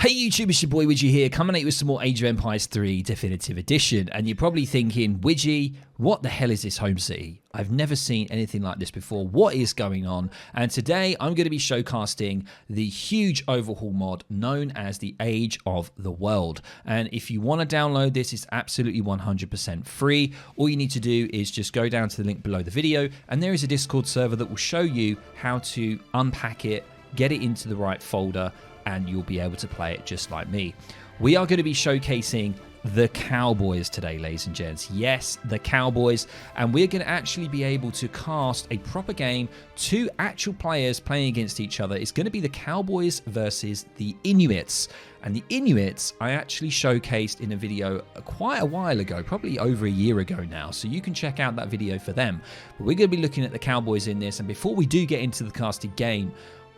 Hey YouTube, it's your boy Widgie here, coming at you with some more Age of Empires 3 Definitive Edition. And you're probably thinking, Widgie, what the hell is this home city? I've never seen anything like this before. What is going on? And today I'm going to be showcasing the huge overhaul mod known as the Age of the World. And if you want to download this, it's absolutely 100% free. All you need to do is just go down to the link below the video, and there is a Discord server that will show you how to unpack it, get it into the right folder, and you'll be able to play it just like me. We are going to be showcasing the Cowboys today, ladies and gents. Yes, the Cowboys. And we're going to actually be able to cast a proper game, two actual players playing against each other. It's going to be the Cowboys versus the Inuits. And the Inuits I actually showcased in a video quite a while ago, probably over a year ago now. So you can check out that video for them. But we're going to be looking at the Cowboys in this. And before we do get into the casted game,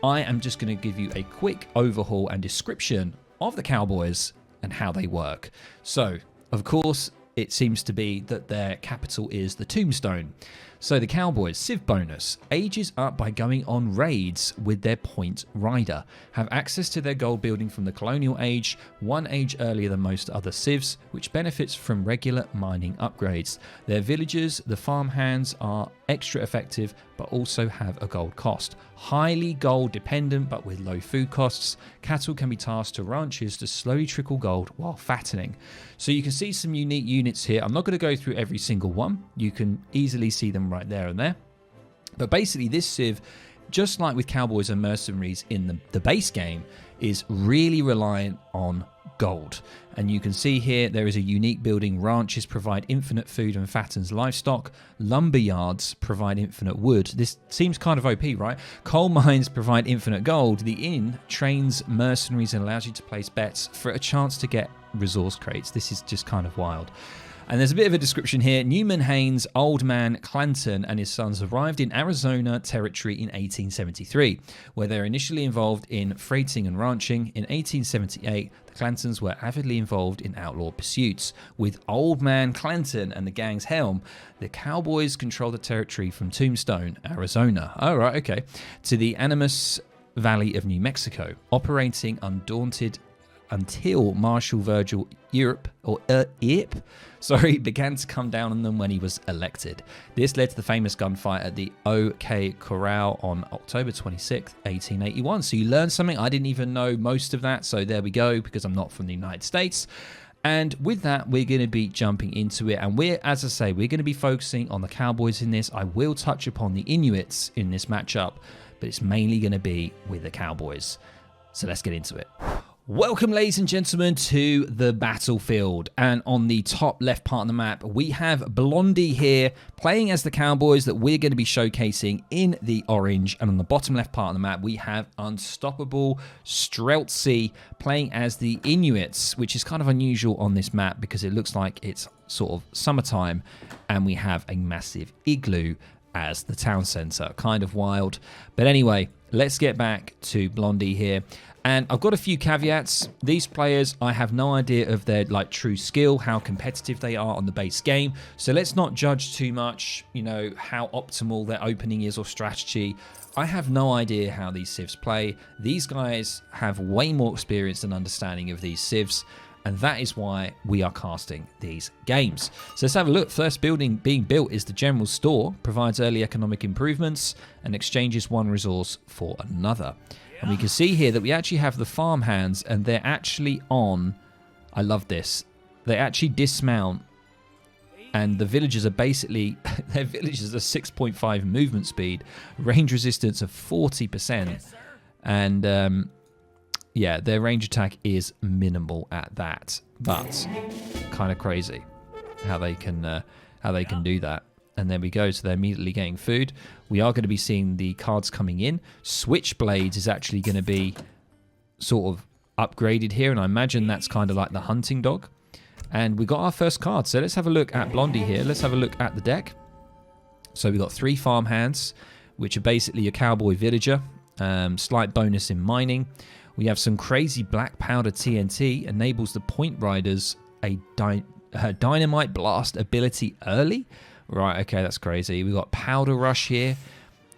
I am just going to give you a quick overhaul and description of the Cowboys and how they work. So, of course, it seems to be that their capital is the Tombstone. So the Cowboys, Civ bonus, ages up by going on raids with their point rider. Have access to their gold building from the colonial age, one age earlier than most other civs, which benefits from regular mining upgrades. Their villagers, the farmhands, are extra effective but also have a gold cost. Highly gold dependent but with low food costs. Cattle can be tasked to ranches to slowly trickle gold while fattening. So you can see some unique units here. I'm not going to go through every single one. You can easily see them right there and there. But basically this civ, just like with Cowboys and Mercenaries in the base game, is really reliant on gold. And you can see here there is a unique building. Ranches provide infinite food and fattens livestock. Lumber yards provide infinite wood. This seems kind of OP, right? Coal mines provide infinite gold. The inn trains mercenaries and allows you to place bets for a chance to get resource crates. This is just kind of wild. And there's a bit of a description here. Newman Haynes, Old Man Clanton, and his sons arrived in Arizona Territory in 1873, where they were initially involved in freighting and ranching. In 1878, the Clantons were avidly involved in outlaw pursuits. With Old Man Clanton and the gang's helm, the Cowboys controlled the territory from Tombstone, Arizona. Oh, right, okay. To the Animas Valley of New Mexico, operating undaunted until Marshal Virgil Earp began to come down on them when he was elected. This led to the famous gunfight at the OK Corral on October 26th, 1881. So you learned something. I didn't even know most of that, so there we go, because I'm not from the United States. And with that, we're going to be jumping into it. And as I say, we're going to be focusing on the Cowboys in this. I will touch upon the Inuits in this matchup, but it's mainly going to be with the Cowboys. So let's get into it. Welcome, ladies and gentlemen, to the battlefield. And on the top left part of the map, we have Blondie here playing as the Cowboys that we're going to be showcasing in the orange. And on the bottom left part of the map, we have Unstoppable Streltsy playing as the Inuits, which is kind of unusual on this map because it looks like it's sort of summertime and we have a massive igloo as the town center. Kind of wild. But anyway, let's get back to Blondie here. And I've got a few caveats. These players, I have no idea of their true skill, how competitive they are on the base game. So let's not judge too much, how optimal their opening is or strategy. I have no idea how these civs play. These guys have way more experience and understanding of these civs. And that is why we are casting these games. So let's have a look. First building being built is the General Store. Provides early economic improvements and exchanges one resource for another. And we can see here that we actually have the farmhands, and they're actually on, I love this, they actually dismount, and the villagers are basically, their villagers are 6.5 movement speed, range resistance of 40%, and yeah, their range attack is minimal at that, but kind of crazy how they can do that. And there we go, so they're immediately getting food. We are going to be seeing the cards coming in. Switchblades is actually going to be sort of upgraded here, and I imagine that's kind of like the hunting dog. And we got our first card, so let's have a look at Blondie here. Let's have a look at the deck. So we got 3 farmhands, which are basically a cowboy villager. Slight bonus in mining. We have some crazy black powder TNT, enables the point riders a dynamite blast ability early. Right, okay, that's crazy. We've got Powder Rush here.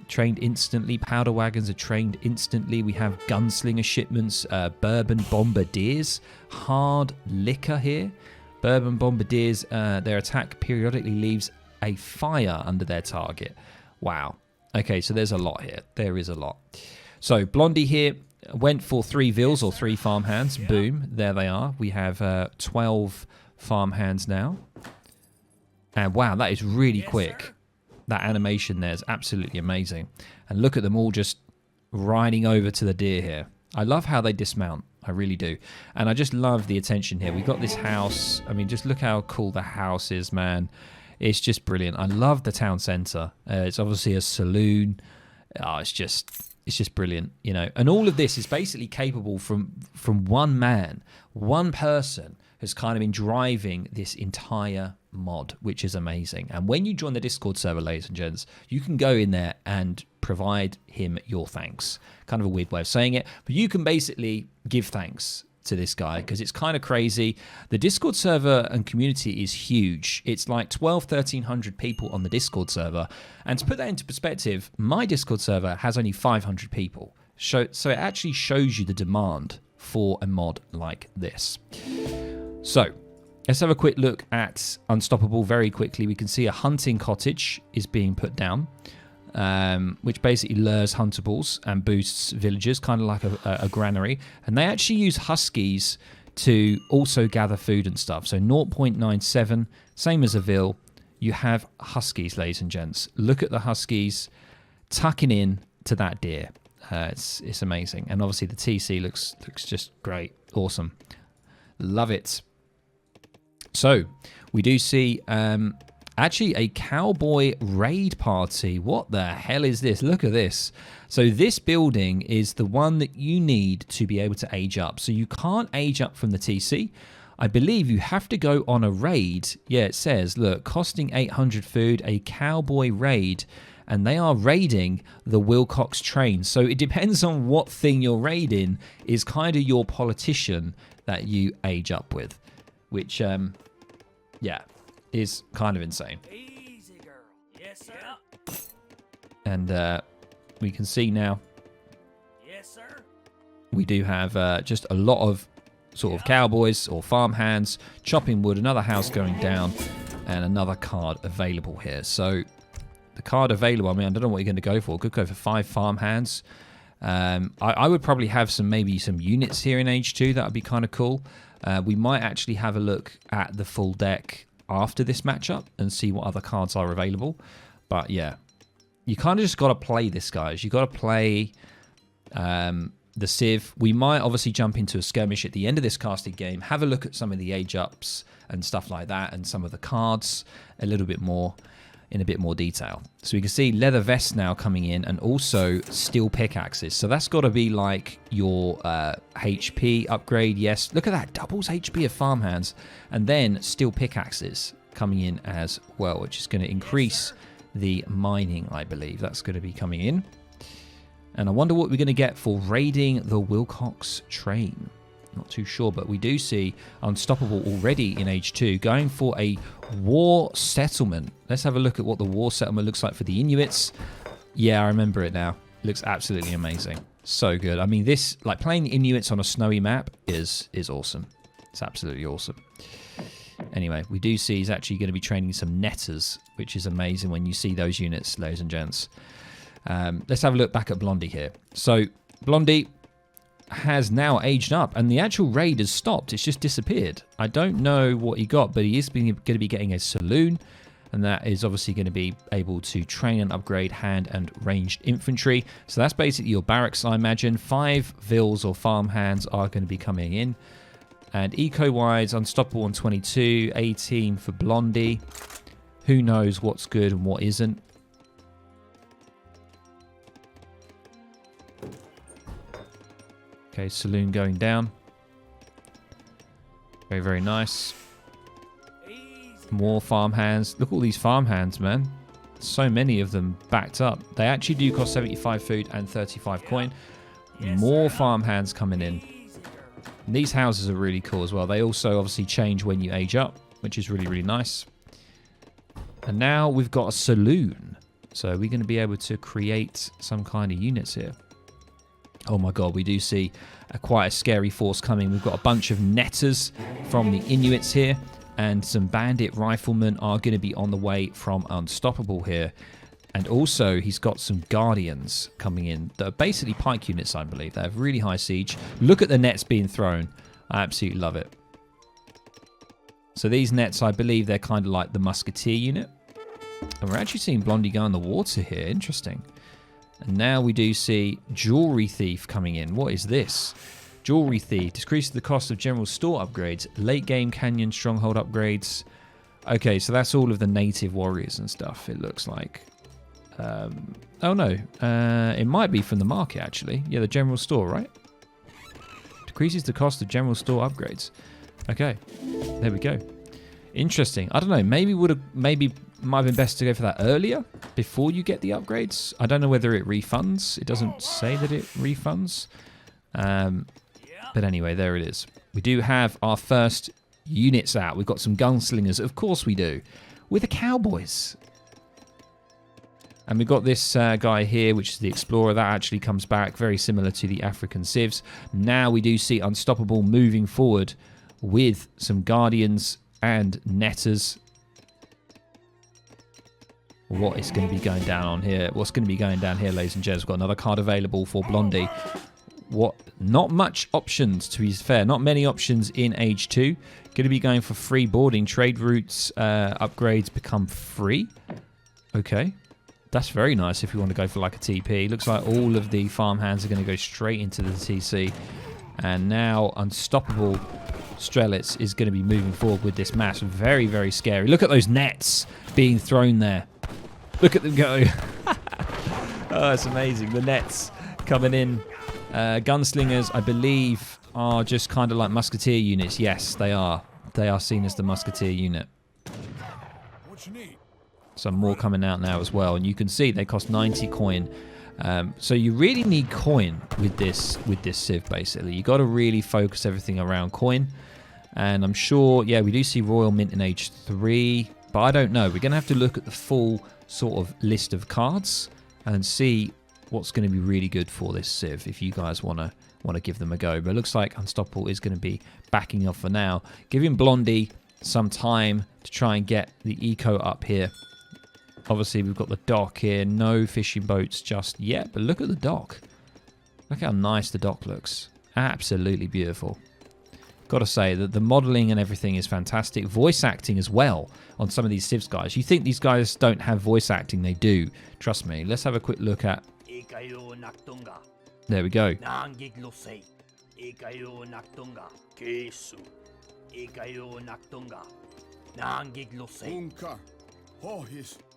trained instantly. Powder wagons are trained instantly. We have gunslinger shipments, bourbon bombardiers, hard liquor here. Bourbon bombardiers, their attack periodically leaves a fire under their target. Wow. Okay, so there's a lot here. There is a lot. So Blondie here went for 3 vills or 3 farmhands. Boom, there they are. We have 12 farmhands now. And wow, that is really quick. That animation there is absolutely amazing. And look at them all just riding over to the deer here. I love how they dismount. I really do. And I just love the attention here. We've got this house. I mean, just look how cool the house is, man. It's just brilliant. I love the town centre. It's obviously a saloon. Oh, it's just brilliant, you know. And all of this is basically capable from one man, one person has kind of been driving this entire mod, which is amazing. And when you join the Discord server, ladies and gents, you can go in there and provide him your thanks. Kind of a weird way of saying it, but you can basically give thanks to this guy because it's kind of crazy. The Discord server and community is huge. It's like 1,300 people on the Discord server. And to put that into perspective, my Discord server has only 500 people. So it actually shows you the demand for a mod like this. So let's have a quick look at Unstoppable very quickly. We can see a hunting cottage is being put down, which basically lures huntables and boosts villagers, kind of like a granary. And they actually use huskies to also gather food and stuff. So 0.97, same as a vill. You have huskies, ladies and gents. Look at the huskies tucking in to that deer. It's amazing. And obviously the TC looks just great. Awesome. Love it. So we do see actually a cowboy raid party. What the hell is this? Look at this. So this building is the one that you need to be able to age up. So you can't age up from the TC. I believe you have to go on a raid. Yeah, it says, look, costing 800 food, a cowboy raid. And they are raiding the Wilcox train. So it depends on what thing you're raiding is kind of your politician that you age up with. Which, yeah, is kind of insane. Easy, girl. Yes, sir. And we can see now. Yes, sir. We do have just a lot of sort of cowboys or farmhands chopping wood. Another house going down, and another card available here. So the card available. I mean, I don't know what you're going to go for. Could go for 5 farmhands. I would probably have maybe some units here in Age 2. That would be kind of cool. We might actually have a look at the full deck after this matchup and see what other cards are available. But yeah, you kind of just got to play this, guys. You got to play the Civ. We might obviously jump into a skirmish at the end of this casted game, have a look at some of the age ups and stuff like that, and some of the cards a little bit more in a bit more detail. So we can see leather vests now coming in, and also steel pickaxes. So that's got to be like your HP upgrade. Yes, look at that, doubles HP of farmhands, and then steel pickaxes coming in as well, which is going to increase the mining, I believe. That's going to be coming in. And I wonder what we're going to get for raiding the Wilcox train. Not too sure, but we do see Unstoppable already in Age 2 going for a war settlement. Let's have a look at what the war settlement looks like for the Inuits. Yeah, I remember it now. It looks absolutely amazing. So good. I mean, this, like playing the Inuits on a snowy map is awesome. It's absolutely awesome. Anyway, we do see he's actually going to be training some netters, which is amazing when you see those units, ladies and gents. Let's have a look back at Blondie here. So Blondie has now aged up, and the actual raid has stopped. It's just disappeared. I don't know what he got, but he is going to be getting a saloon, and that is obviously going to be able to train and upgrade hand and ranged infantry. So that's basically your barracks, I imagine. 5 vills or farmhands are going to be coming in. And eco-wise, Unstoppable on 22, 18 for Blondie. Who knows what's good and what isn't. Okay, saloon going down. Very, very nice. More farmhands. Look at all these farmhands, man. So many of them backed up. They actually do cost 75 food and 35 coin. More farmhands coming in. And these houses are really cool as well. They also obviously change when you age up, which is really, really nice. And now we've got a saloon. So we're going to be able to create some kind of units here. Oh my god, we do see quite a scary force coming. We've got a bunch of netters from the Inuits here, and some bandit riflemen are going to be on the way from Unstoppable here. And also, he's got some guardians coming in that are basically pike units, I believe. They have really high siege. Look at the nets being thrown. I absolutely love it. So these nets, I believe they're kind of like the musketeer unit. And we're actually seeing Blondie go in the water here. Interesting. And now we do see Jewelry Thief coming in. What is this? Jewelry Thief. Decreases the cost of general store upgrades. Late game canyon stronghold upgrades. Okay, so that's all of the native warriors and stuff, it looks like. Oh no. It might be from the market, actually. Yeah, the general store, right? Decreases the cost of general store upgrades. Okay. There we go. Interesting. I don't know. Maybe might have been best to go for that earlier before you get the upgrades. I don't know whether it refunds. It doesn't say that it refunds. But anyway, there it is. We do have our first units out. We've got some gunslingers. Of course we do. With the Cowboys. And we've got this guy here, which is the Explorer. That actually comes back. Very similar to the African Civs. Now we do see Unstoppable moving forward with some Guardians and Netters. What is going to be going down on here? What's going to be going down here, ladies and gents? We've got another card available for Blondie. What? Not much options, to be fair. Not many options in Age 2. Going to be going for free boarding. Trade routes upgrades become free. Okay. That's very nice if you want to go for like a TP. Looks like all of the farmhands are going to go straight into the TC. And now Unstoppable Strelitz is going to be moving forward with this match. Very, very scary. Look at those nets being thrown there. Look at them go. Oh, it's amazing. The nets coming in. Gunslingers, I believe, are just kind of like musketeer units. Yes, they are. They are seen as the musketeer unit. What you need? Some more coming out now as well. And you can see they cost 90 coin. So you really need coin with this Civ, basically. You got to really focus everything around coin. And I'm sure, yeah, we do see Royal Mint in Age 3. But I don't know. We're going to have to look at the full sort of list of cards and see what's going to be really good for this Civ if you guys want to give them a go. But it looks like Unstoppable is going to be backing off for now. Giving Blondie some time to try and get the eco up here. Obviously, we've got the dock here. No fishing boats just yet, but look at the dock. Look how nice the dock looks. Absolutely beautiful. Got to say that the modeling and everything is fantastic. Voice acting as well on some of these Civs guys. You think these guys don't have voice acting? They do. Trust me. Let's have a quick look at... There we go.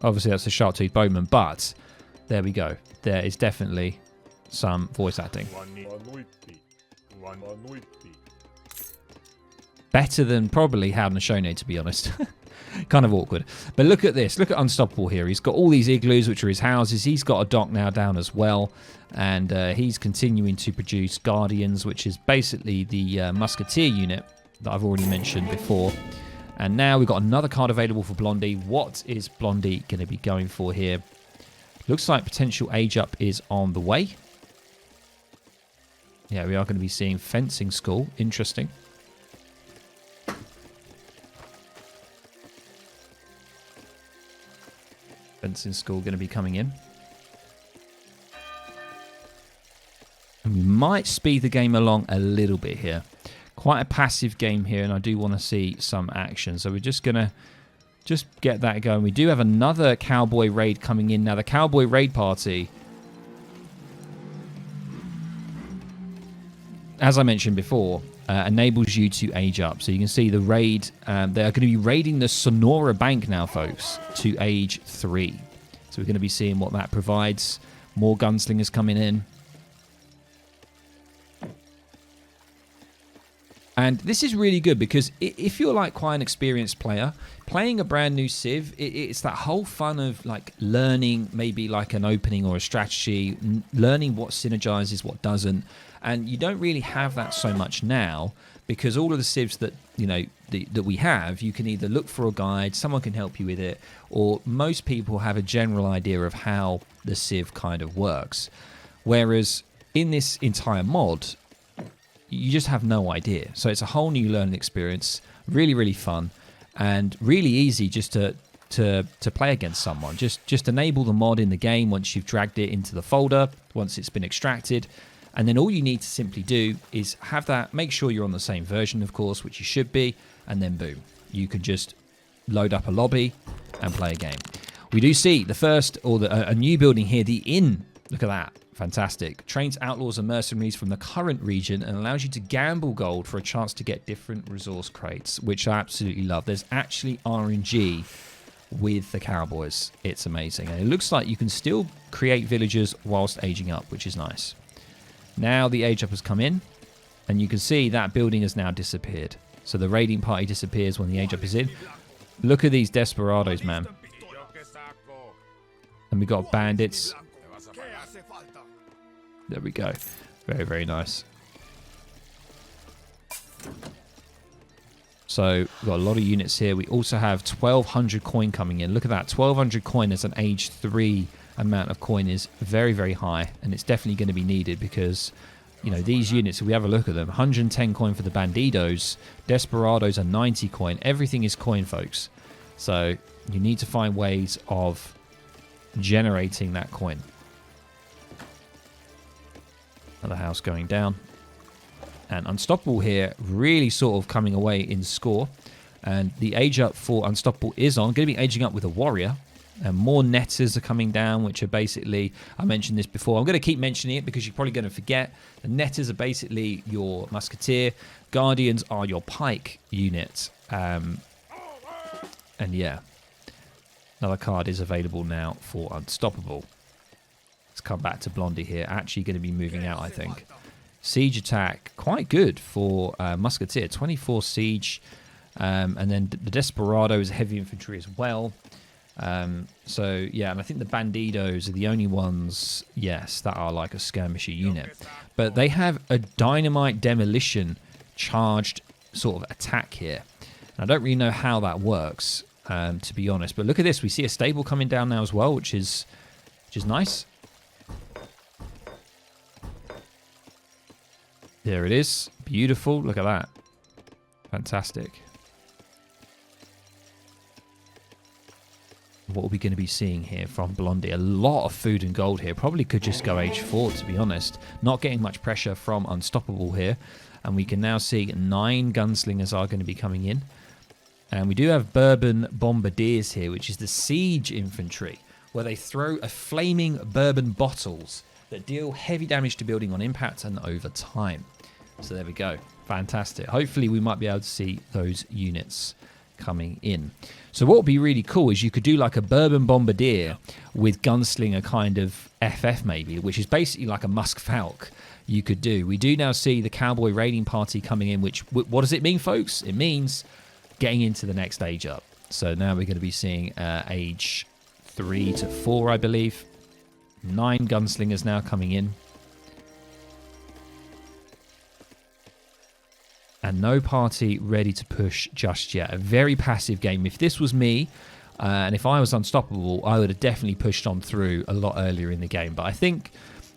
Obviously, that's a sharp-toothed bowman, but there we go. There is definitely some voice acting. Better than probably Howden Shone, to be honest. Kind of awkward. But look at this. Look at Unstoppable here. He's got all these igloos, which are his houses. He's got a dock now down as well. And he's continuing to produce Guardians, which is basically the Musketeer unit that I've already mentioned before. And now we've got another card available for Blondie. What is Blondie going to be going for here? Looks like potential age up is on the way. Yeah, we are going to be seeing Fencing School. Interesting. Fencing School going to be coming in. And we might speed the game along a little bit here. Quite a passive game here, and I do want to see some action. So we're just going to get that going. We do have another Cowboy raid coming in. Now, the Cowboy raid party, as I mentioned before, enables you to age up. So you can see the raid. They are going to be raiding the Sonora Bank now, folks, to age 3. So we're going to be seeing what that provides. More gunslingers coming in. And this is really good because if you're like quite an experienced player, playing a brand new Civ, it's that whole fun of like learning maybe like an opening or a strategy, learning what synergizes, what doesn't. And you don't really have that so much now because all of the Civs that, you know, that we have, you can either look for a guide, someone can help you with it, or most people have a general idea of how the Civ kind of works. Whereas in this entire mod, you just have no idea. So it's a whole new learning experience, really, really fun, and really easy just to play against someone. Just enable the mod in the game once you've dragged it into the folder, once it's been extracted, and then all you need to simply do is have that, make sure you're on the same version, of course, which you should be, and then boom, you can just load up a lobby and play a game. We do see the first, or a new building here, the Inn. Look at that. Fantastic. Trains outlaws and mercenaries from the current region and allows you to gamble gold for a chance to get different resource crates, which I absolutely love. There's actually RNG with the Cowboys. It's amazing. And it looks like you can still create villagers whilst aging up, which is nice. Now the age up has come in, and you can see that building has now disappeared. So the raiding party disappears when the age up is in. Look at these desperados, man. And we got bandits. There we go. Very, very nice. So we've got a lot of units here. We also have 1,200 coin coming in. Look at that. 1,200 coin as an age 3 amount of coin is very, very high. And it's definitely going to be needed because, you know, these units, if we have a look at them, 110 coin for the Bandidos. Desperados are 90 coin. Everything is coin, folks. So you need to find ways of generating that coin. Another house going down. And Unstoppable here really sort of coming away in score. And the age up for Unstoppable is on. Going to be aging up with a warrior. And more netters are coming down, which are basically, I mentioned this before. I'm going to keep mentioning it because you're probably going to forget. The netters are basically your musketeer. Guardians are your pike unit. And yeah, another card is available now for Unstoppable. Let's come back to Blondie here. Actually going to be moving out, I think. Siege attack, quite good for Musketeer. 24 siege. And then the Desperado is heavy infantry as well. So, yeah, and I think the Bandidos are the only ones, yes, that are like a skirmisher unit. But they have a dynamite demolition charged sort of attack here. And I don't really know how that works, to be honest. But look at this. We see a stable coming down now as well, which is nice. There it is. Beautiful. Look at that. Fantastic. What are we going to be seeing here from Blondie? A lot of food and gold here. Probably could just go age 4, to be honest. Not getting much pressure from Unstoppable here. And we can now see 9 gunslingers are going to be coming in. And we do have bourbon bombardiers here, which is the siege infantry, where they throw a flaming bourbon bottles that deal heavy damage to building on impact and over time. So there we go. Fantastic. Hopefully we might be able to see those units coming in. So what would be really cool is you could do like a bourbon bombardier with gunslinger kind of FF maybe, which is basically like a Musk Falk you could do. We do now see the Cowboy raiding party coming in, which, what does it mean, folks? It means getting into the next age up. So now we're going to be seeing age 3 to 4, I believe. 9 gunslingers now coming in. And no party ready to push just yet. A very passive game. If this was me, and if I was Unstoppable, I would have definitely pushed on through a lot earlier in the game. But I think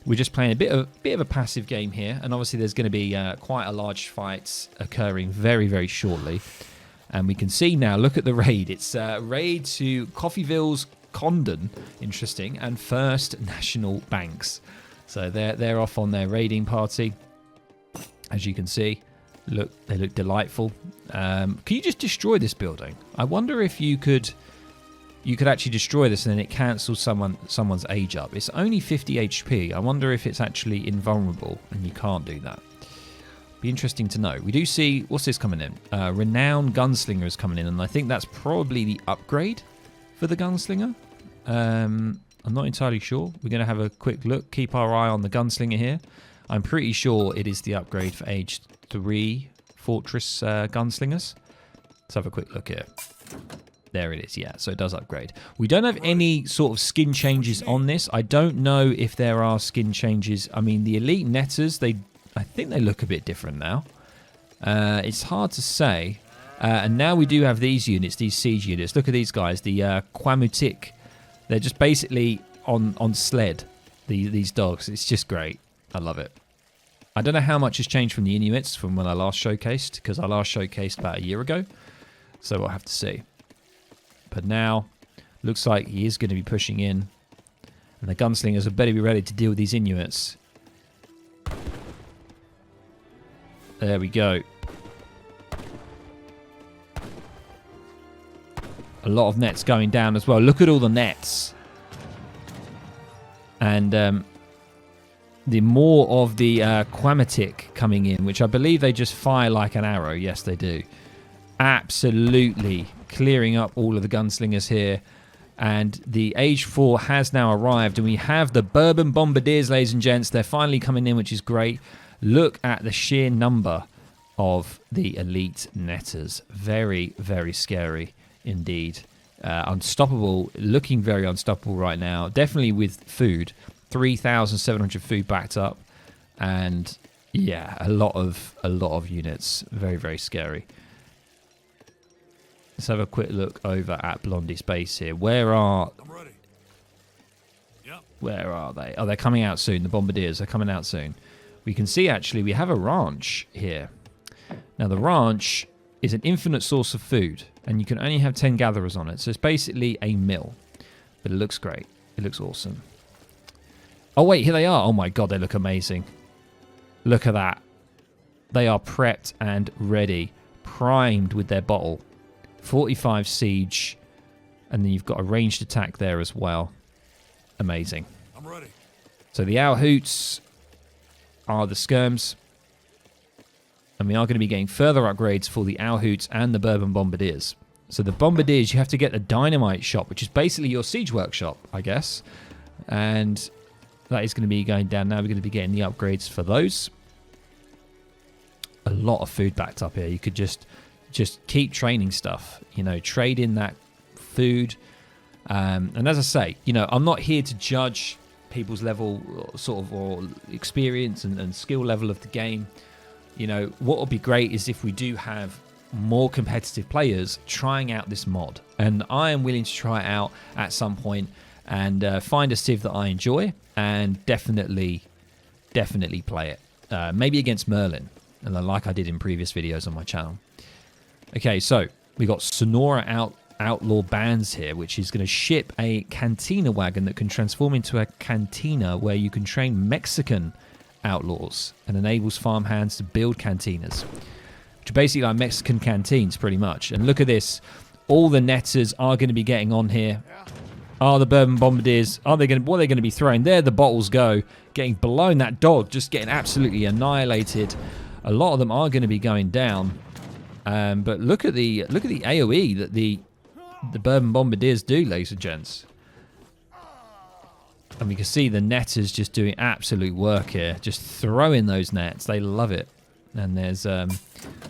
we're just playing a bit of a passive game here. And obviously there's going to be quite a large fight occurring very, very shortly. And we can see now, look at the raid. It's raid to Coffeeville's Condon, interesting, and First National Banks. So they're off on their raiding party, as you can see. Look, they look delightful. Can you just destroy this building? I wonder if you could actually destroy this and then it cancels someone's age up. It's only 50 HP. I wonder if it's actually invulnerable and you can't do that. Be interesting to know. We do see, what's this coming in? Renowned Gunslinger is coming in, and I think that's probably the upgrade for the Gunslinger. I'm not entirely sure. We're going to have a quick look. Keep our eye on the Gunslinger here. I'm pretty sure it is the upgrade for age 3, Fortress gunslingers. Let's have a quick look here. There it is, yeah, so it does upgrade. We don't have any sort of skin changes on this. I don't know if there are skin changes. I mean, the elite netters, I think they look a bit different now. It's hard to say. And now we do have these units, these siege units. Look at these guys, the Quamutik. They're just basically on sled, these dogs. It's just great. I love it. I don't know how much has changed from the Inuits from when I last showcased, because I last showcased about a year ago. So we'll have to see. But now, looks like he is going to be pushing in. And the gunslingers had better be ready to deal with these Inuits. There we go. A lot of nets going down as well. Look at all the nets. And the more of the Quamatic coming in, which I believe they just fire like an arrow. Yes, they do. Absolutely clearing up all of the gunslingers here. And the Age 4 has now arrived. And we have the Bourbon Bombardiers, ladies and gents. They're finally coming in, which is great. Look at the sheer number of the elite netters. Very, very scary indeed. Unstoppable. Looking very unstoppable right now. Definitely with food. 3,700 food backed up. And yeah, a lot of units. Very, very scary. Let's have a quick look over at Blondie's base here. Where are... I'm ready. Yep. Where are they? Oh, they're coming out soon. The Bombardiers are coming out soon. We can see, actually, we have a ranch here. Now, the ranch is an infinite source of food, and you can only have 10 gatherers on it. So it's basically a mill. But it looks great. It looks awesome. Oh, wait, here they are. Oh, my God, they look amazing. Look at that. They are prepped and ready, primed with their bottle. 45 siege, and then you've got a ranged attack there as well. Amazing. I'm ready. So the Owl Hoots are the skirms, and we are going to be getting further upgrades for the Owl Hoots and the Bourbon Bombardiers. So the Bombardiers, you have to get the Dynamite shop, which is basically your siege workshop, I guess, and that is going to be going down now. We're going to be getting the upgrades for those. A lot of food backed up here. You could just keep training stuff, you know, trade in that food. And as I say, you know, I'm not here to judge people's level sort of or experience and skill level of the game. You know, what would be great is if we do have more competitive players trying out this mod. And I am willing to try it out at some point and find a civ that I enjoy and definitely play it. Maybe against Merlin, and like I did in previous videos on my channel. Okay, so we got Sonora Outlaw Bands here, which is going to ship a cantina wagon that can transform into a cantina where you can train Mexican outlaws and enables farmhands to build cantinas, which are basically like Mexican canteens pretty much. And look at this. All the netters are going to be getting on here. Are the Bourbon Bombardiers, what are they going to be throwing? There the bottles go, getting blown. That dog just getting absolutely annihilated. A lot of them are going to be going down. But look at the AoE that the Bourbon Bombardiers do, ladies and gents. And we can see the netters just doing absolute work here, just throwing those nets. They love it. And there's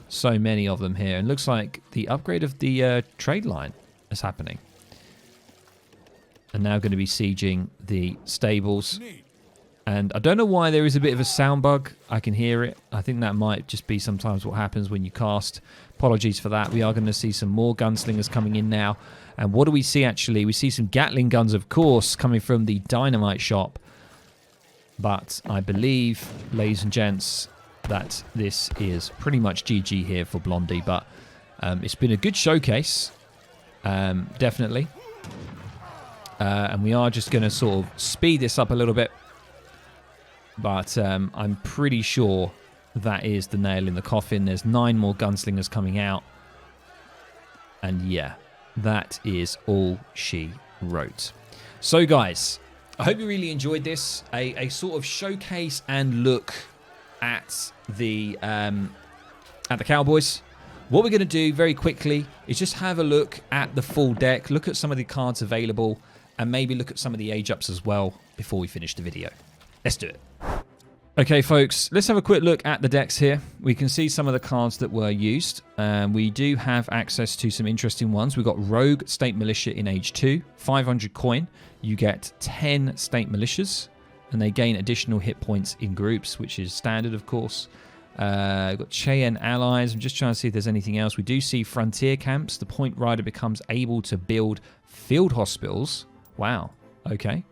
so many of them here. And looks like the upgrade of the trade line is happening. And now going to be sieging the stables. And I don't know why there is a bit of a sound bug. I can hear it. I think that might just be sometimes what happens when you cast. Apologies for that. We are going to see some more gunslingers coming in now. And what do we see actually? We see some Gatling guns, of course, coming from the Dynamite shop. But I believe, ladies and gents, that this is pretty much GG here for Blondie. But it's been a good showcase, definitely. And we are just going to sort of speed this up a little bit. But I'm pretty sure that is the nail in the coffin. There's 9 more gunslingers coming out. And yeah, that is all she wrote. So guys, I hope you really enjoyed this. A sort of showcase and look at the Cowboys. What we're going to do very quickly is just have a look at the full deck, look at some of the cards available, and maybe look at some of the age ups as well before we finish the video. Let's do it. Okay, folks, let's have a quick look at the decks here. We can see some of the cards that were used. We do have access to some interesting ones. We've got Rogue State Militia in Age 2, 500 coin. You get 10 State Militias, and they gain additional hit points in groups, which is standard, of course. We've got Cheyenne Allies. I'm just trying to see if there's anything else. We do see Frontier Camps. The Point Rider becomes able to build field hospitals. Wow, okay.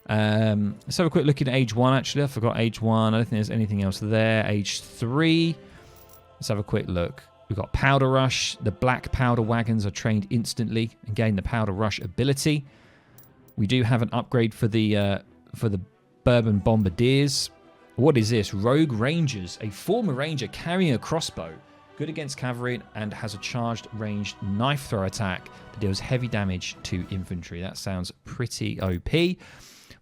Let's have a quick look at Age 1, actually. I forgot Age 1. I don't think there's anything else there. Age 3. Let's have a quick look. We've got Powder Rush. The Black Powder Wagons are trained instantly and gain the Powder Rush ability. We do have an upgrade for the Bourbon Bombardiers. What is this? Rogue Rangers. A former Ranger carrying a crossbow. Good against cavalry and has a charged ranged knife throw attack that deals heavy damage to infantry. That sounds pretty OP.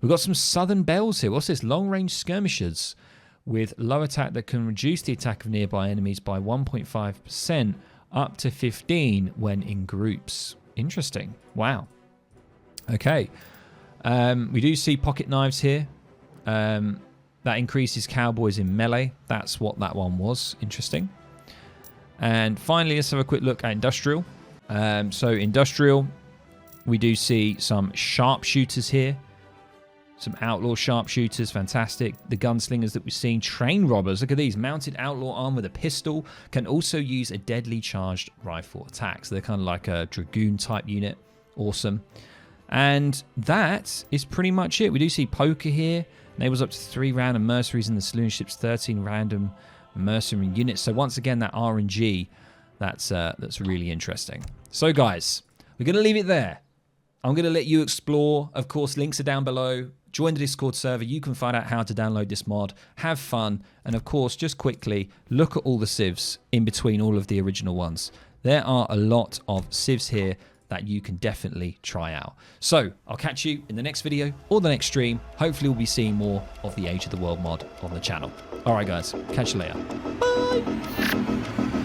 We've got some Southern Bells here. What's this? Long-range skirmishers with low attack that can reduce the attack of nearby enemies by 1.5% up to 15 when in groups. Interesting. Wow. Okay. We do see pocket knives here. That increases Cowboys in melee. That's what that one was. Interesting. And finally, let's have a quick look at Industrial. So Industrial, we do see some sharpshooters here. Some outlaw sharpshooters, fantastic. The gunslingers that we've seen, train robbers. Look at these, mounted outlaw armed with a pistol, can also use a deadly charged rifle attack. So they're kind of like a dragoon type unit. Awesome. And that is pretty much it. We do see poker here. Enables up to 3 random mercenaries in the saloon ships, 13 random mercenary units. So once again, that RNG, that's really interesting. So guys, we're going to leave it there. I'm going to let you explore. Of course, links are down below. Join the Discord server. You can find out how to download this mod. Have fun. And of course, just quickly, look at all the civs in between all of the original ones. There are a lot of civs here that you can definitely try out. So I'll catch you in the next video or the next stream. Hopefully we'll be seeing more of the Age of the World mod on the channel. All right, guys. Catch you later. Bye.